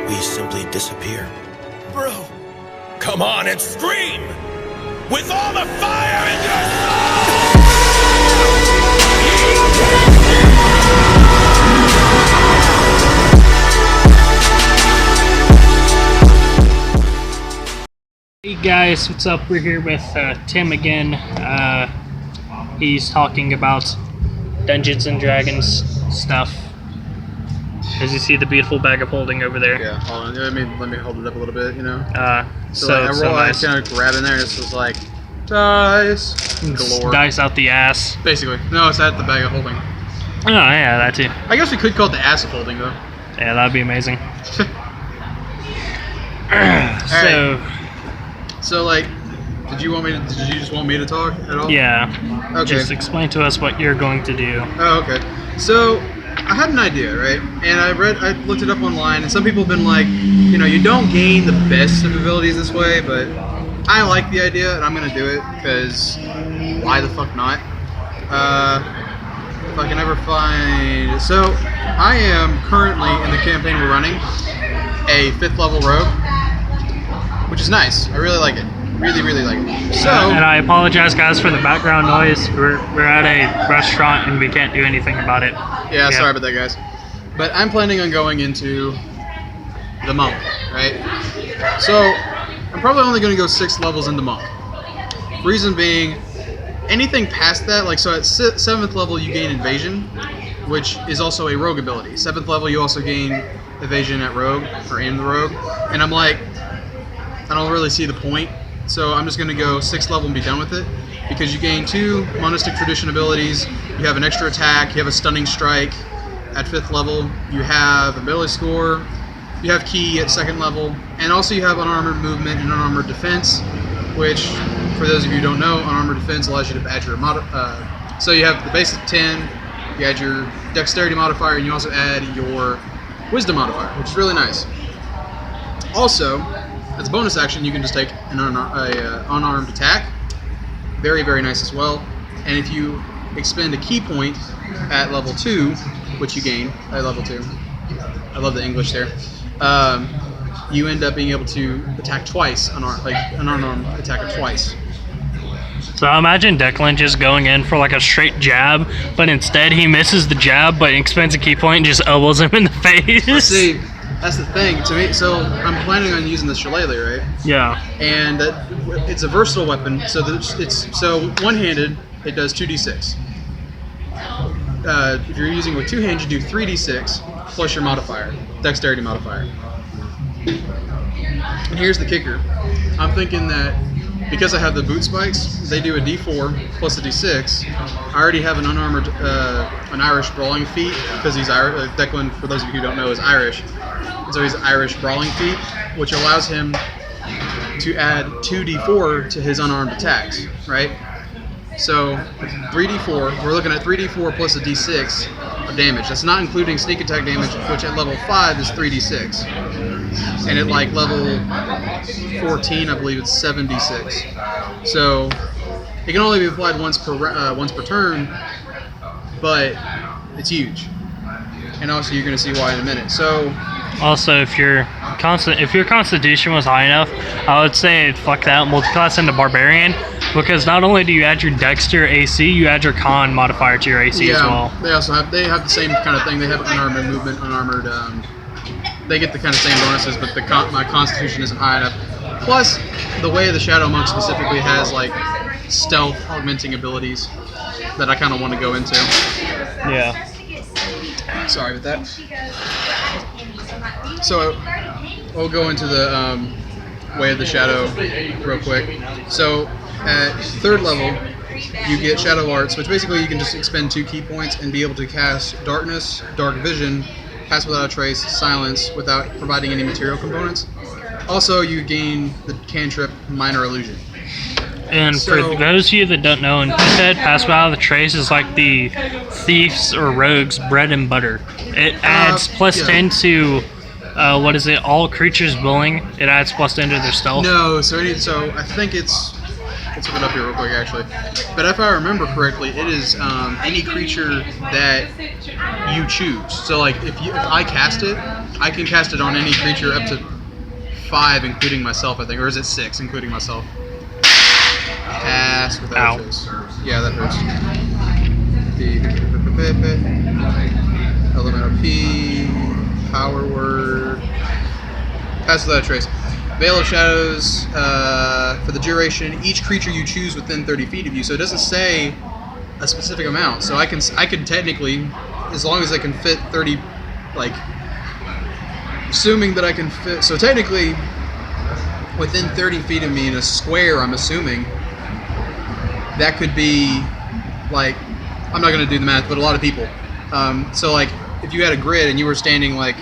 we simply disappear. Bro, come on and scream! With all the fire in your soul! Hey guys, what's up? We're here with Tim again. He's talking about Dungeons and Dragons stuff. As you see the beautiful bag of holding over there. Yeah, hold on. Let me hold it up a little bit, you know? So like, I roll, nice. I kind of grab in there, and it's just like, dice galore. Dice out the ass. Basically. No, it's at the bag of holding. Oh yeah, that too. I guess we could call it the ass of holding, though. Yeah, that'd be amazing. So, like, did you just want me to talk at all? Yeah. Okay. Just explain to us what you're going to do. Oh, okay. So, I had an idea, right? And I looked it up online, and some people have been like, you know, you don't gain the best of abilities this way, but I like the idea, and I'm gonna do it, because why the fuck not? If I can ever find... So, I am currently, in the campaign we're running, a 5th level rogue, which is nice. I really like it. Really like it. So, and I apologize, guys, for the background noise. We're at a restaurant and we can't do anything about it. yeah, sorry about that, guys. But I'm planning on going into the monk, right? So I'm probably only going to go 6 levels into monk. Reason being, anything past that, like, so at 7th level you gain evasion, which is also a rogue ability. 7th level you also gain evasion at rogue, or in the rogue. And I'm like, I don't really see the point. So I'm just going to go 6th level and be done with it, because you gain 2 monistic tradition abilities, you have an extra attack, you have a stunning strike at 5th level, you have ability score, you have key at 2nd level, and also you have unarmored movement and unarmored defense, which, for those of you who don't know, unarmored defense allows you to add your so you have the base of 10, you add your dexterity modifier, and you also add your wisdom modifier, which is really nice. Also, as a bonus action, you can just take an unarmed attack. Very, very nice as well. And if you expend a key point at level 2, which you gain at level 2, I love the English there, you end up being able to attack twice, an unarmed attacker twice. So I imagine Declan just going in for like a straight jab, but instead he misses the jab, but expends a key point and just elbows him in the face. See, that's the thing to me. So I'm planning on using the shillelagh, right? Yeah. And it's a versatile weapon. So so one-handed, it does 2d6. If you're using it with 2 hands, you do 3d6 plus your modifier, dexterity modifier. And here's the kicker. I'm thinking that because I have the boot spikes, they do a d4 plus a d6. I already have an unarmored, an Irish brawling feat, because he's Irish. Declan, for those of you who don't know, is Irish. So he's Irish brawling feat, which allows him to add 2d4 to his unarmed attacks, right? So 3d4, we're looking at 3d4 plus a d6 of damage. That's not including sneak attack damage, which at level 5 is 3d6. And at like level 14, I believe it's 7d6. So it can only be applied once per turn, but it's huge. And also you're going to see why in a minute. So also, if your constitution was high enough, I would say fuck that, multiclass into barbarian, because not only do you add your dex to your AC, you add your con modifier to your AC as well. They also have the same kind of thing. They have unarmored movement, unarmored. They get the kind of same bonuses, but my constitution isn't high enough. Plus, the way the Shadow Monk specifically has like stealth augmenting abilities that I kind of want to go into. Yeah. Sorry about that. So we'll go into the Way of the Shadow real quick. So at 3rd level, you get Shadow Arts, which basically you can just expend 2 key points and be able to cast Darkness, Dark Vision, Pass Without a Trace, Silence, without providing any material components. Also, you gain the cantrip Minor Illusion. And for those of you that don't know, in Fifth, Pass Without a Trace is like the thief's or rogue's bread and butter. It adds plus 10 to what is it? All creatures willing. It adds plus 10 to their stealth. No, so I think it's Let's look it up here real quick, actually. But if I remember correctly, it is any creature that you choose. So, like, if I cast it, I can cast it on any creature up to 5, including myself, I think. Or is it 6, including myself? Cast without a trace. Yeah, that hurts. Elemental P, Power Word. Pass without a trace. Veil of Shadows, for the duration, each creature you choose within 30 feet of you. So it doesn't say a specific amount. So I can technically, as long as I can fit 30, like, assuming that I can fit, so technically, within 30 feet of me in a square, I'm assuming, that could be, like, I'm not going to do the math, but a lot of people. So, like, if you had a grid and you were standing, like,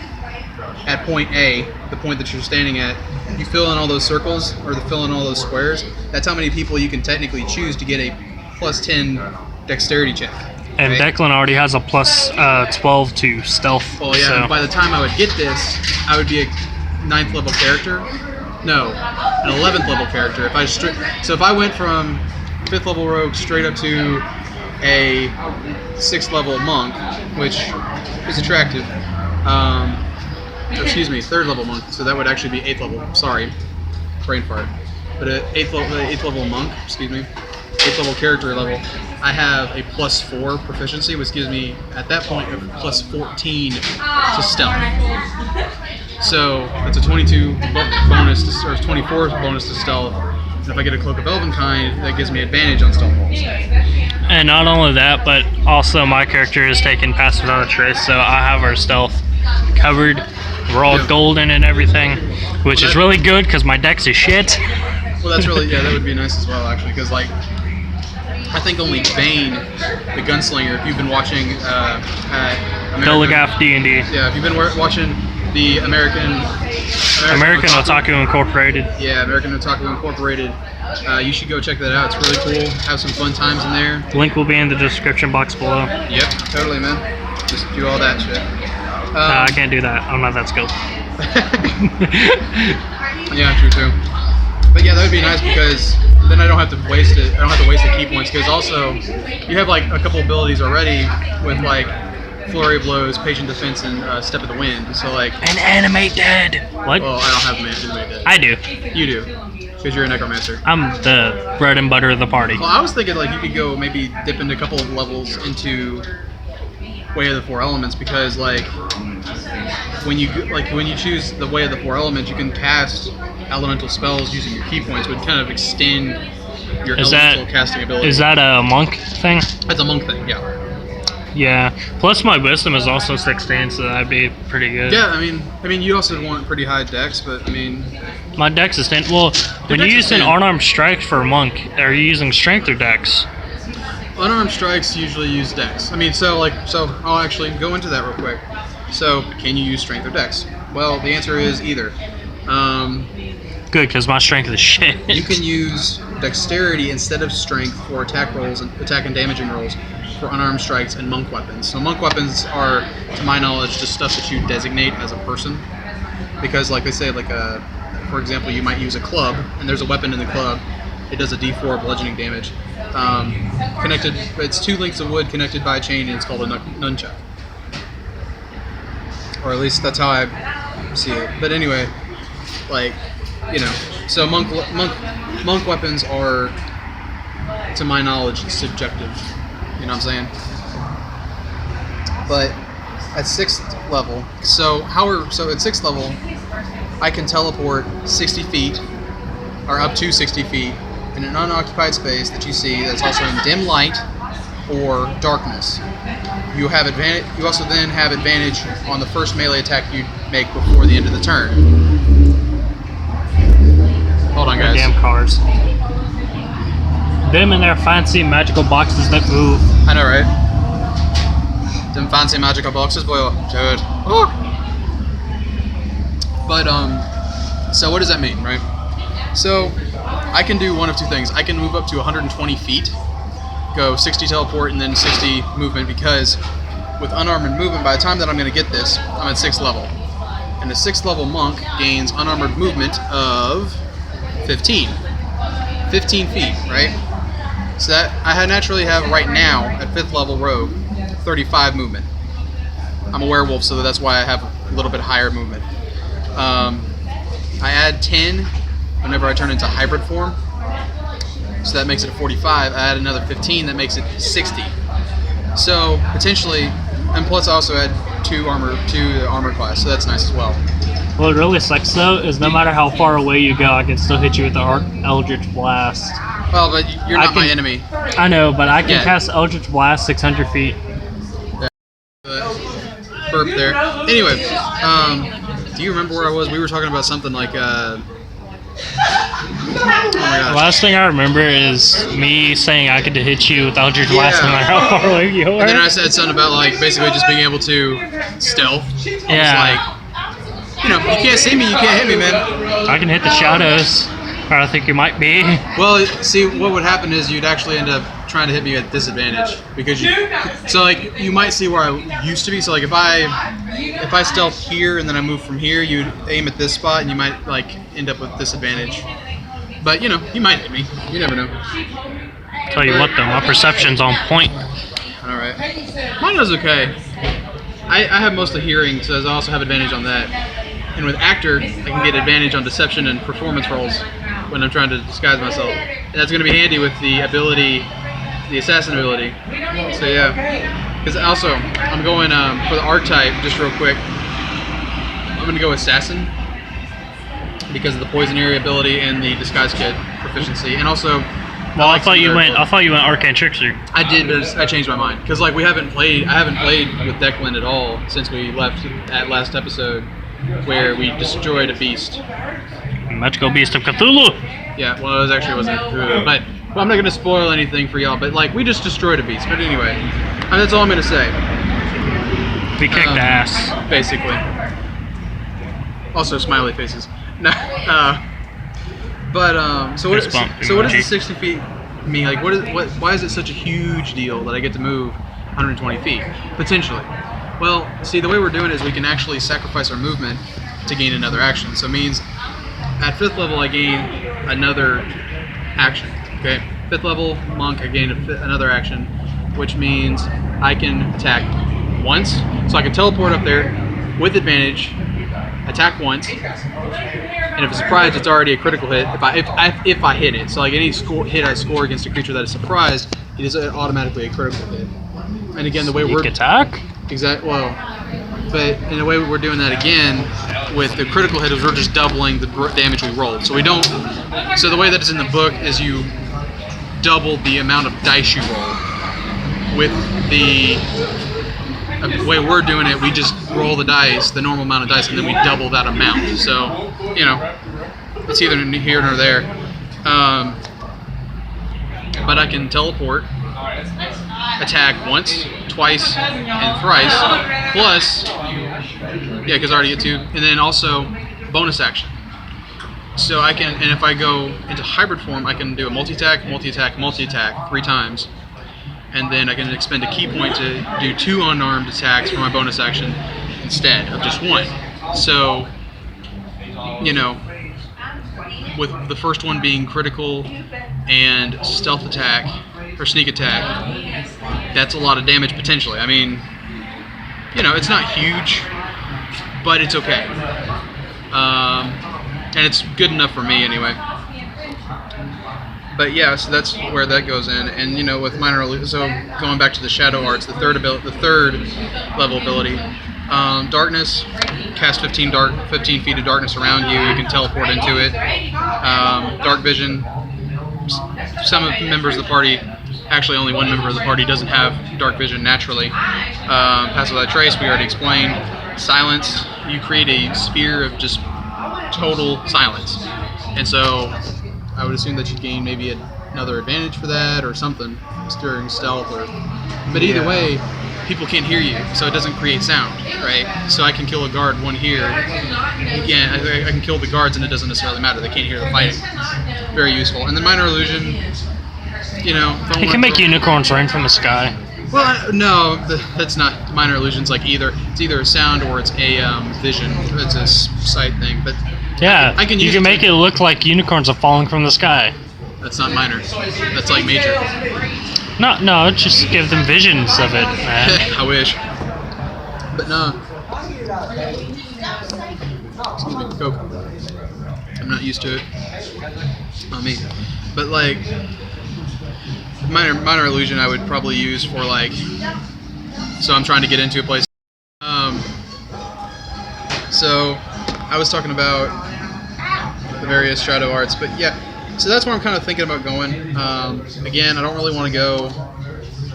at point A, the point that you're standing at, you fill in all those circles, or fill in all those squares, that's how many people you can technically choose to get a plus 10 dexterity check. And right? Declan already has a plus 12 to stealth. Well, yeah, so. and by the time I would get this, I would be a 9th level character. No, an 11th level character. So if I went from 5th level rogue straight up to a 6th level monk, which is attractive. Excuse me, 3rd level monk. So that would actually be 8th level. Sorry, brain fart. But an 8th level monk. Excuse me, 8th level character level. I have a plus 4 proficiency, which gives me at that point a plus 14 to stealth. So that's a 22 bonus to, or 24 bonus to stealth. And if I get a Cloak of Elvenkind, that gives me advantage on stealth rolls. And not only that, but also my character is taking Pass Without a Trace, so I have our stealth covered. We're all golden and everything, which is really good because my dex is shit. Well, that's really, yeah, that would be nice as well, actually, because, like, I think only Bane, the gunslinger, if you've been watching Telegraph D&D. Yeah, if you've been watching the American Otaku Incorporated. Yeah, American Otaku Incorporated. You should go check that out. It's really cool. Have some fun times in there. Link will be in the description box below. Yep, totally, man. Just do all that shit. I can't do that. I'm not that skilled. Yeah, true too. But yeah, that would be nice because then I don't have to waste it. I don't have to waste the key points because also you have like a couple abilities already with like Flurry of Blows, Patient Defense, and Step of the Wind. So like. And Animate Dead. What? Well, I don't have Animate Dead. I do. You do, because you're a Necromancer. I'm the bread and butter of the party. Well, I was thinking like you could go maybe dip into a couple of levels into Way of the Four Elements because like when you choose the Way of the Four Elements, you can cast elemental spells using your key points, would kind of extend your elemental casting ability. Is that a monk thing? That's a monk thing, yeah. Yeah. Plus my wisdom is also 16, so that'd be pretty good. Yeah, I mean, you also want pretty high dex, but I mean. My dex is 10. Well, when you use an unarmed strike for a monk, are you using strength or dex? Unarmed strikes usually use dex. I mean, so I'll actually go into that real quick. So, can you use strength or dex? Well, the answer is either. Good, because my strength is shit. You can use dexterity instead of strength for attack rolls and attack and damaging rolls for unarmed strikes and monk weapons. So monk weapons are, to my knowledge, just stuff that you designate as a person. Because, like they say, for example, you might use a club, and there's a weapon in the club. It does a D4 bludgeoning damage. Connected, it's 2 links of wood connected by a chain, and it's called a nunchuck. Or at least that's how I see it. But anyway, like, you know, so monk weapons are, to my knowledge, subjective. You know what I'm saying? But at 6th level, so at 6th level, I can teleport 60 feet, or up to 60 feet, in an unoccupied space that you see that's also in dim light or darkness. You have advantage. You also then have advantage on the first melee attack you make before the end of the turn. Hold on, guys. Damn cars. Them and their fancy magical boxes that move. I know, right? Them fancy magical boxes, boy. Dude. Oh. But so what does that mean, right? So I can do one of two things. I can move up to 120 feet, go 60 teleport, and then 60 movement, because with unarmored movement, by the time that I'm going to get this, I'm at 6th level. And the 6th level monk gains unarmored movement of 15. 15 feet, right? So that I naturally have right now at 5th level rogue 35 movement. I'm a werewolf, so that's why I have a little bit higher movement. I add 10 whenever I turn into hybrid form, so that makes it a 45. I add another 15, that makes it 60. So potentially, and plus I also add 2 to the armor class, so that's nice as well. What really sucks though is no matter how far away you go, I can still hit you with the Eldritch Blast. Well, but you're not my enemy. I know, but I can Yeah. cast Eldritch Blast 600 feet. Burp there. Anyway, do you remember where I was? We were talking about something like, oh my The gosh. last thing I remember is me saying I could hit you with Eldritch Blast no Yeah. matter how far away you are. And then I said something about like basically just being able to stealth. Yeah. It's like, you know, you can't see me, you can't hit me, man. I can hit the shadows, or I think you might be. Well, see, what would happen is you'd actually end up trying to hit me at disadvantage because so like you might see where I used to be. So like if I stealth here and then I move from here, you'd aim at this spot and you might like end up with disadvantage. But you know, you might hit me. You never know. Tell you what though, my perception's on point. All right, mine was okay. I have mostly hearing, so I also have advantage on that. And with actor, I can get advantage on deception and performance rolls when I'm trying to disguise myself. And that's going to be handy with the ability, the assassin ability. So yeah. Because also, I'm going for the archetype, just real quick. I'm going to go assassin because of the poison area ability and the disguise kit proficiency. And also, Well, I thought you Miracle. went Arcane Trickster. I did, but I changed my mind because like I haven't played with Declan at all since we left at last episode, where we destroyed a beast. Magical Beast of Cthulhu. Yeah, well, it wasn't good, but well, I'm not gonna spoil anything for y'all. But like we just destroyed a beast. But anyway, that's all I'm gonna say. We kicked ass. Basically. Also, smiley faces. No. So what? Fist bump So what does the emoji. 60 feet mean? Like, why is it such a huge deal that I get to move 120 feet potentially? Well, see, the way we're doing it is we can actually sacrifice our movement to gain another action. So it means at 5th level I gain another action. Okay, 5th level monk I gain another action, which means I can attack once. So I can teleport up there with advantage, attack once. And if it's surprised, it's already a critical hit. If I hit it, so like any hit I score against a creature that is surprised, it is automatically a critical hit. And again, the way Sneak attack? but in the way we're doing that again with the critical hit is we're just doubling the damage we rolled. So we don't. So the way that it's in the book is you double the amount of dice you roll. With the way we're doing it, we just roll the dice, the normal amount of dice, and then we double that amount. So, you know, it's either here nor there. But I can teleport, attack once, twice, and thrice, plus, yeah, because I already get 2, and then also bonus action. So I can, and if I go into hybrid form, I can do a multi-attack, multi-attack, multi-attack 3 times. And then I can expend a key point to do 2 unarmed attacks for my bonus action instead of just 1. So, you know, with the first one being critical and stealth attack or sneak attack, that's a lot of damage potentially. I mean, you know, it's not huge, but it's okay. And it's good enough for me anyway. But yeah, so that's where that goes in, and you know, with minor so going back to the shadow arts, the third level ability, darkness, cast 15 feet of darkness around you. You can teleport into it. Dark vision. Some members of the party, actually only one member of the party doesn't have dark vision naturally. Pass without trace, we already explained. Silence. You create a sphere of just total silence, and so I would assume that you gain maybe another advantage for that or something during stealth, but either way, people can't hear you, so it doesn't create sound, right? So I can kill a guard one here. Again, I can kill the guards, and it doesn't necessarily matter. They can't hear the fighting. Very useful. And then minor illusion, you know, You can make unicorns rain from the sky. Well, no, that's not minor illusions. Like it's either a sound or it's a vision. It's a sight thing, but. Yeah, I can you use can it make it look like unicorns are falling from the sky. That's not minor. That's like major. No, just give them visions of it, man. I wish. But no. Excuse me, Coke. I'm not used to it. Not me. But like, minor illusion I would probably use for like, so I'm trying to get into a place. So I was talking about the various shadow arts, but yeah, so that's where I'm kind of thinking about going. Again, I don't really want to go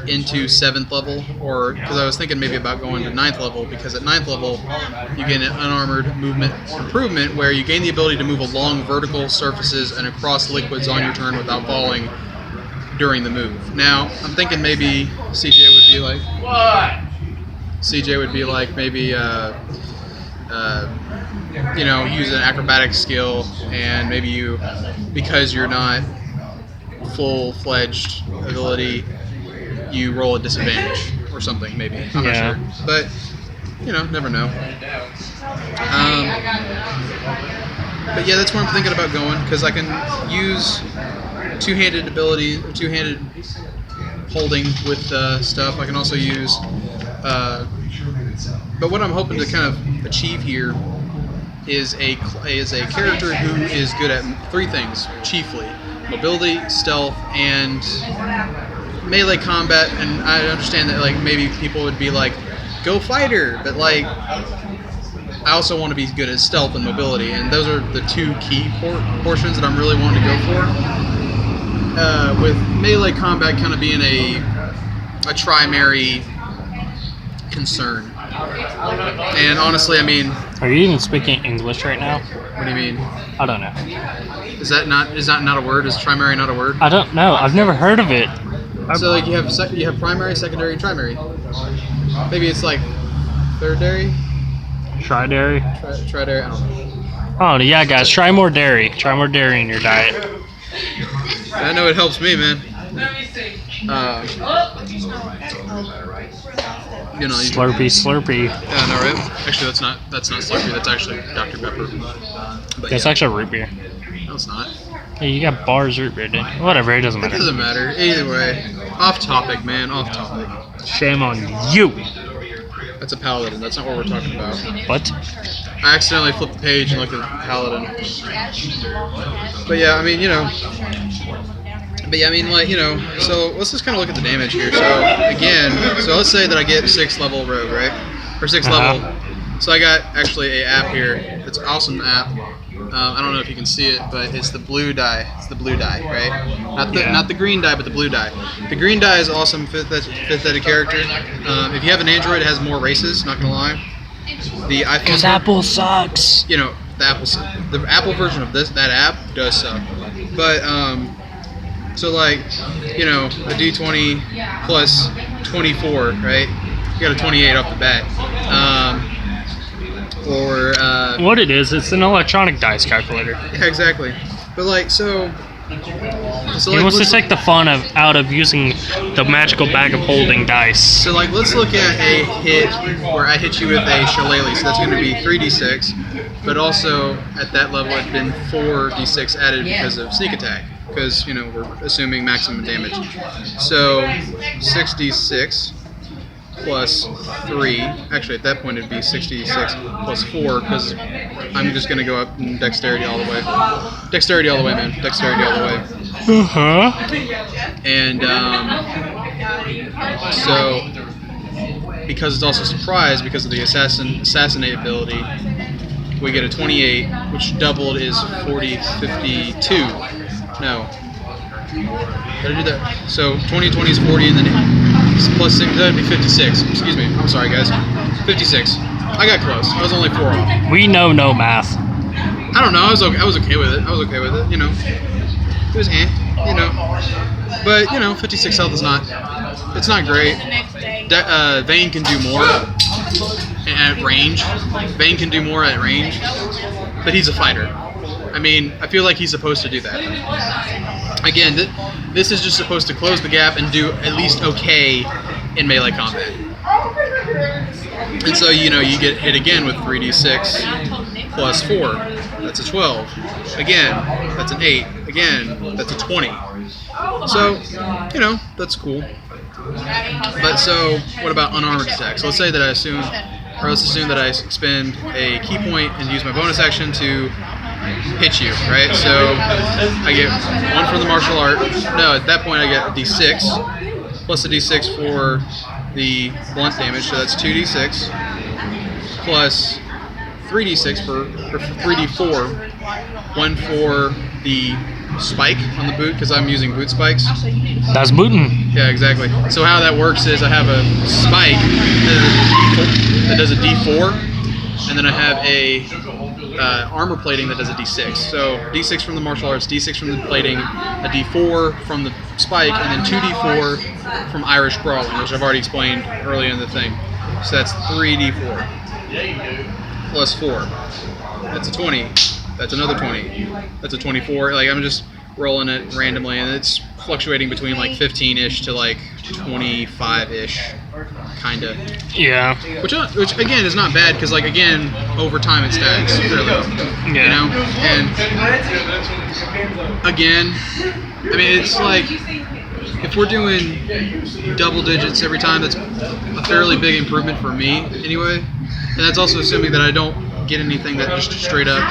into 7th level, or because I was thinking maybe about going to 9th level, because at 9th level you get an unarmored movement improvement where you gain the ability to move along vertical surfaces and across liquids on your turn without falling during the move. Now I'm thinking maybe CJ would be like, what? CJ would be like maybe you know, use an acrobatic skill, and maybe you, because you're not full-fledged ability, you roll a disadvantage or something, maybe. I'm not sure. But, you know, never know. But yeah, that's where I'm thinking about going, because I can use two-handed ability, two-handed holding with stuff. I can also use... but what I'm hoping to kind of achieve here is a character who is good at 3 things, chiefly: mobility, stealth, and melee combat. And I understand that like maybe people would be like, go fighter, but like I also want to be good at stealth and mobility, and those are the 2 key portions that I'm really wanting to go for. With melee combat kind of being a primary concern. And honestly, I mean, are you even speaking English right now? What do you mean? I don't know. Is that not a word? Is primary not a word? I don't know. I've never heard of it. So like you have primary, secondary, and trimary. Maybe it's like thirdary, Tridary. Tridary. I don't know. Oh yeah, guys, try more dairy. Try more dairy in your diet. I know it helps me, man. You know, Slurpee. Yeah, no, right? Actually, that's not Slurpee. That's actually Dr. Pepper. But That's actually root beer. No, it's not. Hey, you got bars root beer, didn't you? Whatever, it doesn't It matter. doesn't matter. Either way, off topic, man. Off topic. Shame on you. That's a paladin. That's not what we're talking about. What? I accidentally flipped the page and looked at paladin. But yeah, I mean, you know. But yeah, I mean, like, you know, so let's just kind of look at the damage here. So, again, so let's say that I get 6th level rogue, right? Or 6th level. So I got actually a app here. It's an awesome app. I don't know if you can see it, but it's the blue die. It's the blue die, right? Not the green die, but the blue die. The green die is awesome, 5th edit character. If you have an Android, it has more races, not gonna lie. The iPhone... Because Apple sucks. You know, the Apple version of that app does suck. But, so like, you know, a D20 plus 24, right? You got a 28 off the bat. What it is, it's an electronic dice calculator. Yeah, exactly. But like, so He like, wants to take the fun out of using the magical bag of holding dice. So like, let's look at a hit where I hit you with a shillelagh. So that's going to be 3d6, but also at that level it'd been 4d6 added because of sneak attack. Because, you know, we're assuming maximum damage. So 6d6 plus 3. Actually, at that point it'd be 6d6 plus 4, because I'm just going to go up in dexterity all the way. Dexterity all the way, man. Dexterity all the way. Uh-huh. And so, because it's also surprise, because of the assassinate ability, we get a 28, which doubled is 52. No. Did I do that? So 20 is 40, and then plus 6, that'd be 56. Excuse me. I'm sorry, guys. 56. I got close. I was only 4 off. We know no math. I don't know. I was okay with it. You know. It was you know. But, you know, 56 health is not... It's not great. Vayne can do more at range. Vayne can do more at range. But he's a fighter. I mean, I feel like he's supposed to do that. Again, this is just supposed to close the gap and do at least okay in melee combat. And so, you know, you get hit again with 3d6 plus 4. That's a 12. Again, that's an 8. again, that's a 20. So, you know, that's cool. But so, what about unarmored attacks? So let's say that I assume, or let's assume that I expend a key point and use my bonus action to hit you, right? So I get 1 from the martial art. No, at that point I get a d6 plus a d6 for the blunt damage, so that's 2d6 plus 3d6 or 3d4. 1 for the spike on the boot because I'm using boot spikes. That's bootin'. Yeah, exactly. So how that works is I have a spike that does a d4, and then I have a armor plating that does a d6. So d6 from the martial arts, d6 from the plating, a d4 from the spike, and then 2d4 from Irish brawling, which I've already explained earlier in the thing. So that's 3d4 plus 4. That's a 20. That's another 20. That's a 24. Like, I'm just rolling it randomly, and it's fluctuating between like 15-ish to like 25-ish, kind of. Yeah. Which again is not bad because, like, again, over time it stacks fairly well. Yeah. You know, and again, I mean, it's like if we're doing double digits every time, that's a fairly big improvement for me anyway. And that's also assuming that I don't get anything that just straight up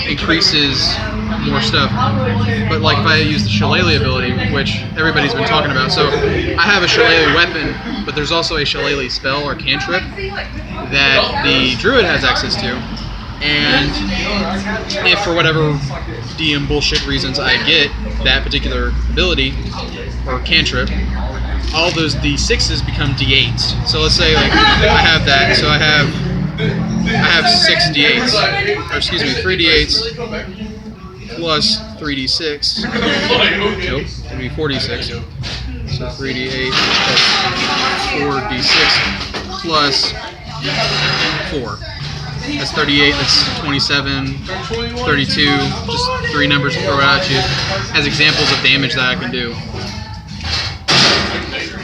increases more stuff. But like if I use the Shillelagh ability, which everybody's been talking about, so I have a Shillelagh weapon, but there's also a Shillelagh spell or cantrip that the druid has access to. And if for whatever DM bullshit reasons I get that particular ability or cantrip, all those D6s become D8s. So let's say like I have that, so I have 6 D8s, or excuse me, 3 D8s plus 3 D6. Nope, it'd be 4 D6. So 3 D8 plus 4 D6 plus 4. That's 38, that's 27, 32, just 3 numbers to throw at you as examples of damage that I can do.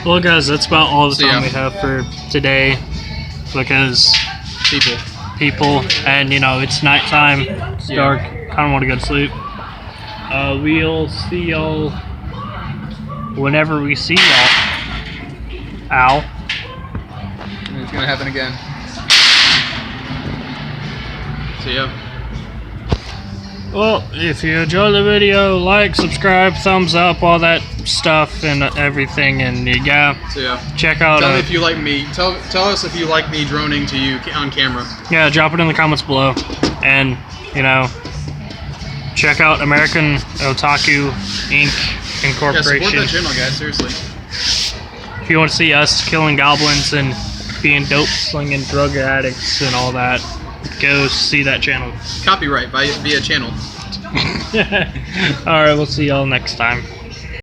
Well, guys, that's about all the So, time yeah. we have for today because People. and you know it's nighttime, it's Yeah. dark, kind of want to go to sleep. We'll see y'all whenever we see y'all. Ow. And it's gonna happen again. So yeah. Well, if you enjoyed the video, like, subscribe, thumbs up, all that stuff and everything, and yeah, So yeah. check out. Tell me if you like me. Tell us if you like me droning to you on camera. Yeah, drop it in the comments below, and you know, check out American Otaku Inc. Yeah, support Incorporation. that channel, guys. Seriously. If you want to see us killing goblins and being dope slinging drug addicts and all that, go see that channel. Copyright via channel. Alright, we'll see y'all next time.